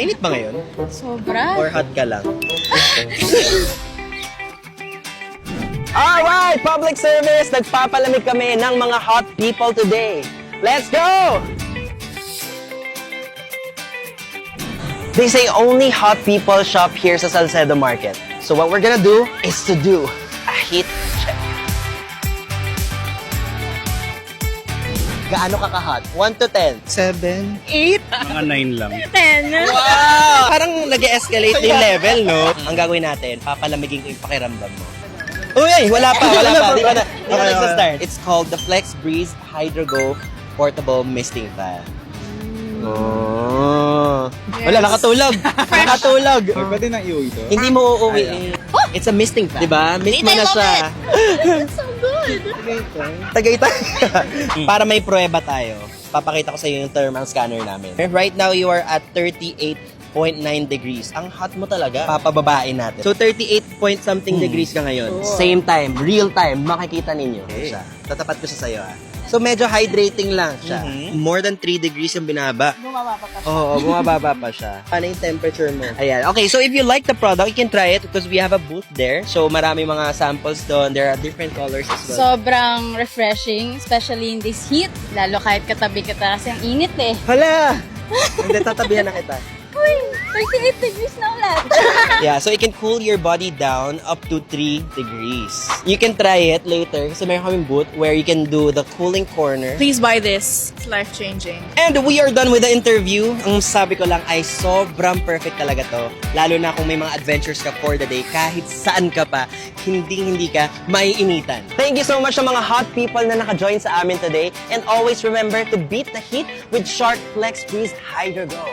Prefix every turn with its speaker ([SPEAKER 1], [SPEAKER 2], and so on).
[SPEAKER 1] Mainit ba ngayon?
[SPEAKER 2] Sobra.
[SPEAKER 1] Or hot ka lang? Alright! Public service! Nagpapalamig kami ng mga hot people today. Let's go! They say only hot people shop here sa Salcedo Market. So what we're gonna do is to do a heat check. Gaano ka ka-hot? 1 to 10.
[SPEAKER 3] 7.
[SPEAKER 2] 8.
[SPEAKER 4] Mga 9 lang.
[SPEAKER 2] 10.
[SPEAKER 1] Wow! Parang nag-escalate na yung level, no? Ang gagawin natin, papalamigin ko yung pakiramdam mo. Uy! Wala pa. Di ba nagsa-start? It's called the Flex Breeze Hydro Go Portable Misting Fan. Oh. Wala, nakatulog. Nakatulog.
[SPEAKER 3] Pwede na iuwi ito?
[SPEAKER 1] Hindi mo uuwi. It's a misting fan. Diba? Mist mo na siya.
[SPEAKER 2] It's so good.
[SPEAKER 1] Tagaytay. Para may prueba tayo, papakita ko sa iyo yung thermal scanner namin. Right now, you are at 38.9 degrees. Ang hot mo talaga. Papababain natin. So, 38 point something degrees ka ngayon. Same time, real time, makikita ninyo. Siya. Tatapat ko siya sa'yo, So, medyo hydrating lang siya. More than 3 degrees yung binaba.
[SPEAKER 2] Bumababa pa siya.
[SPEAKER 1] Oo, bumababa pa siya. Ano yung temperature mo? Ayan. Okay, so if you like the product, you can try it because we have a booth there. So, marami mga samples doon. There are different colors as well.
[SPEAKER 2] Sobrang refreshing, especially in this heat. Lalo kahit katabi kita kasi ang init eh.
[SPEAKER 1] Hala! Hindi, tatabihan na kita.
[SPEAKER 2] Uy, 38 degrees na ulit.
[SPEAKER 1] Yeah, so it can cool your body down up to 3 degrees. You can try it later kasi mayroon kaming booth where you can do the cooling corner.
[SPEAKER 5] Please buy this. It's life-changing.
[SPEAKER 1] And we are done with the interview. Ang sabi ko lang ay sobrang perfect talaga to. Lalo na kung may mga adventures ka for the day, kahit saan ka pa, hindi ka maiinitan. Thank you so much sa mga hot people na naka-join sa amin today. And always remember to beat the heat with Shark Flex Breeze Hydro Go.